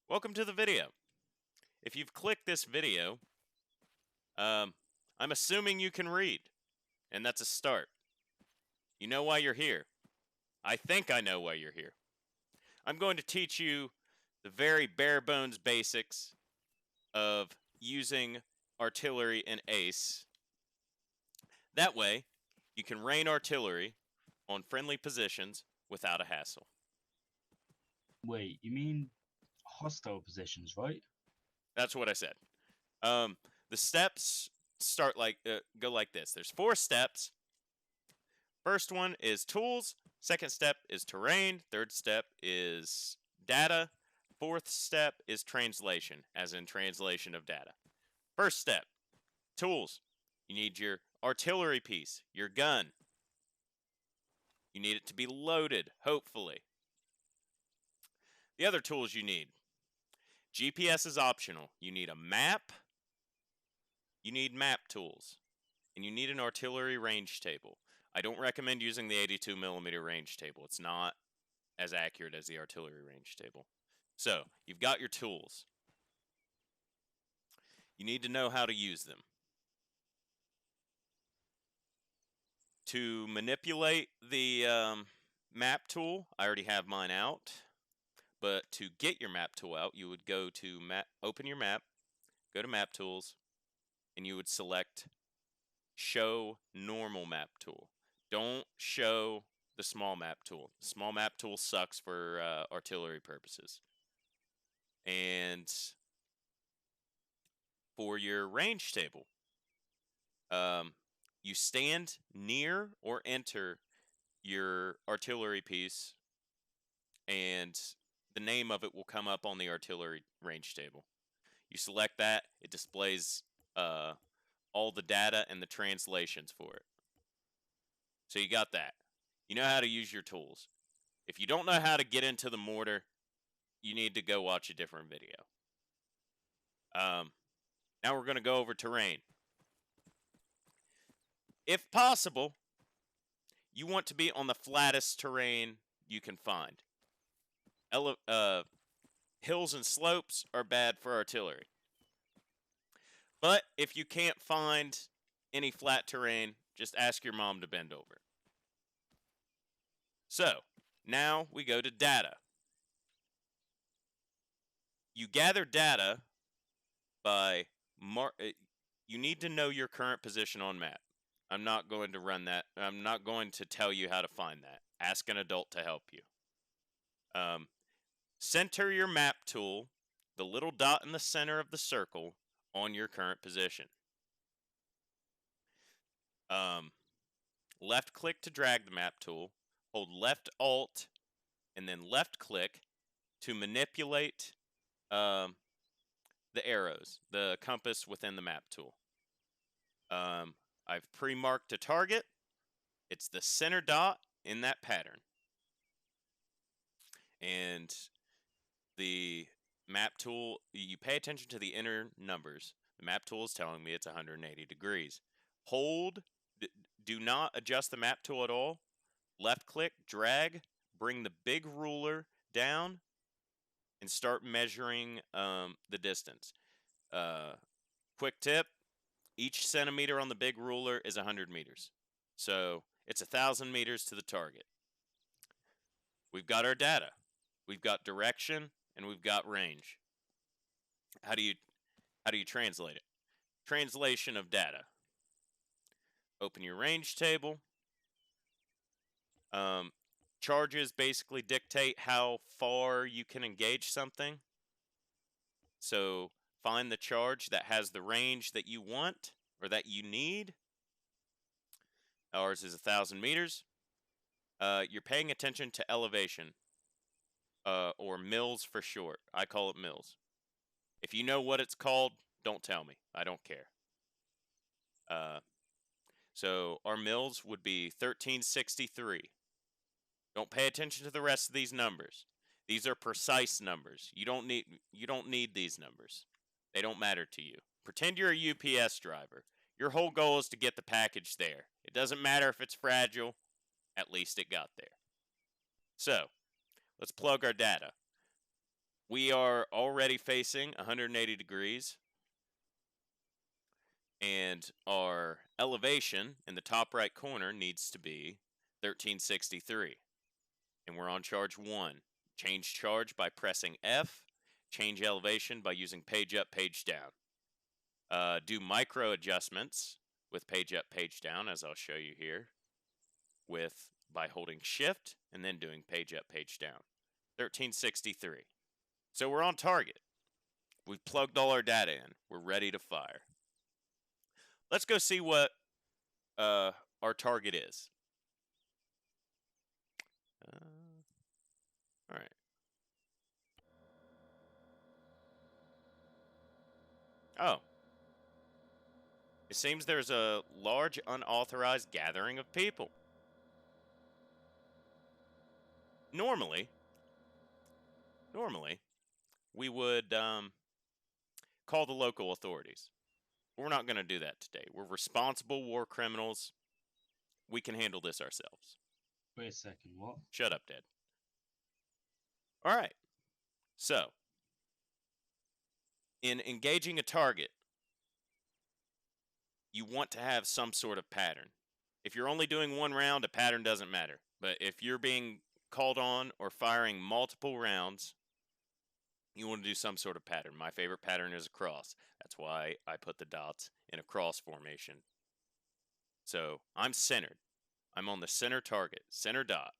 Welcome to the video. If you've clicked this video, I'm assuming you can read, and that's a start. You know why you're here. I think I know why you're here. I'm going to teach you the very bare bones basics of using artillery in ACE. That way, you can rain artillery on friendly positions without a hassle. Wait, you mean hostile positions, right? That's what I said. The steps go like this. There's 4 steps. First one is tools. Second step is terrain. Third step is data. Fourth step is translation, as in translation of data. First step, tools. You need your artillery piece, your gun. You need it to be loaded, hopefully. The other tools you need. GPS is optional. You need a map. You need map tools. And you need an artillery range table. I don't recommend using the 82mm range table. It's not as accurate as the artillery range table. So, you've got your tools. You need to know how to use them. To manipulate the map tool, I already have mine out. But to get your map tool out, you would go to open your map, go to map tools, and you would select show normal map tool. Don't show the small map tool. The small map tool sucks for artillery purposes. And for your range table, you stand near or enter your artillery piece, and the name of it will come up on the artillery range table. You select that, it displays all the data and the translations for it. So you got that. You know how to use your tools. If you don't know how to get into the mortar, you need to go watch a different video. Now we're going to go over terrain. If possible, you want to be on the flattest terrain you can find. Hills and slopes are bad for artillery. But if you can't find any flat terrain, just ask your mom to bend over. So, now we go to data. You gather data by you need to know your current position on map. I'm not going to run that. I'm not going to tell you how to find that. Ask an adult to help you. Center your map tool, the little dot in the center of the circle, on your current position. Left click to drag the map tool. Hold left alt and then left click to manipulate the arrows, the compass within the map tool. I've pre-marked a target. It's the center dot in that pattern. And the map tool, you pay attention to the inner numbers. The map tool is telling me it's 180 degrees. Hold, do not adjust the map tool at all. Left click, drag, bring the big ruler down, and start measuring the distance. Quick tip, each centimeter on the big ruler is 100 meters. So it's 1,000 meters to the target. We've got our data. We've got direction, and we've got range. How do you translate it? Translation of data. Open your range table. Charges basically dictate how far you can engage something. So find the charge that has the range that you want or that you need. Ours is 1,000 meters. You're paying attention to elevation, or mils for short. I call it mils. If you know what it's called, don't tell me. I don't care. So our mils would be 1363. Don't pay attention to the rest of these numbers. These are precise numbers. You don't need these numbers. They don't matter to you. Pretend you're a UPS driver. Your whole goal is to get the package there. It doesn't matter if it's fragile. At least it got there. So, let's plug our data. We are already facing 180 degrees, and our elevation in the top right corner needs to be 1363. And we're on charge 1. Change charge by pressing F. Change elevation by using page up, page down. Do micro adjustments with page up, page down, as I'll show you here, by holding shift and then doing page up, page down. 1363. So we're on target. We've plugged all our data in. We're ready to fire. Let's go see what our target is. All right. Oh. It seems there's a large unauthorized gathering of people. Normally, we would call the local authorities. We're not going to do that today. We're responsible war criminals. We can handle this ourselves. Wait a second, what? Shut up, Dad. All right. So, in engaging a target, you want to have some sort of pattern. If you're only doing one round, a pattern doesn't matter. But if you're being called on or firing multiple rounds, you want to do some sort of pattern. My favorite pattern is a cross. That's why I put the dots in a cross formation. So I'm centered. I'm on the center target, center dot.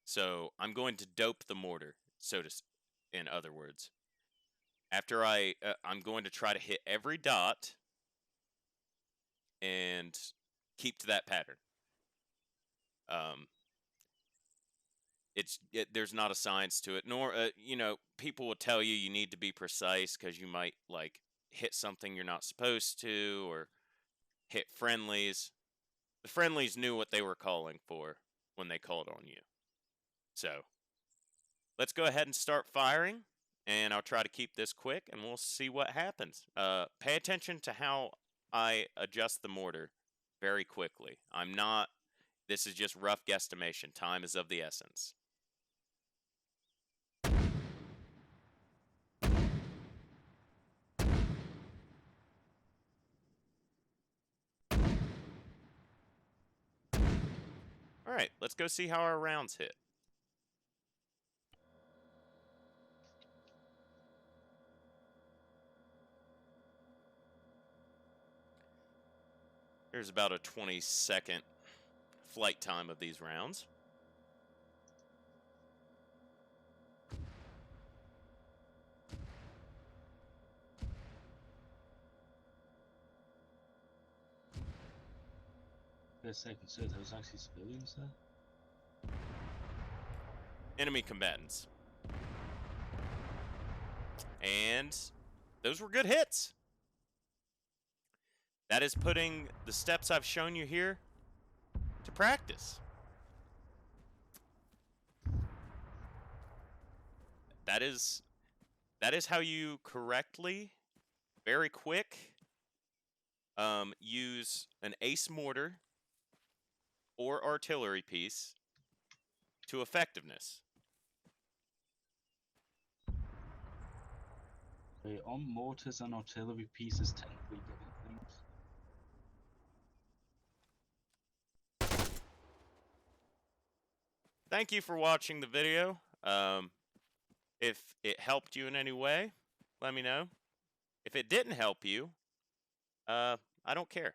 So I'm going to dope the mortar, in other words. After I'm going to try to hit every dot and keep to that pattern. There's not a science to it, nor people will tell you need to be precise because you might like hit something you're not supposed to or hit friendlies. The friendlies knew what they were calling for when they called on you. So let's go ahead and start firing, and I'll try to keep this quick, and we'll see what happens. Pay attention to how I adjust the mortar very quickly. This is just rough guesstimation. Time is of the essence. Alright, let's go see how our rounds hit. There's about a 20-second flight time of these rounds. For a second, so there was actually civilians there? Enemy combatants. And those were good hits. That is putting the steps I've shown you here to practice. That is how you correctly, very quick, use an ace mortar or artillery piece to effectiveness. Wait, aren't mortars and artillery pieces technically different things? Thank you for watching the video. If it helped you in any way, let me know. If it didn't help you, I don't care.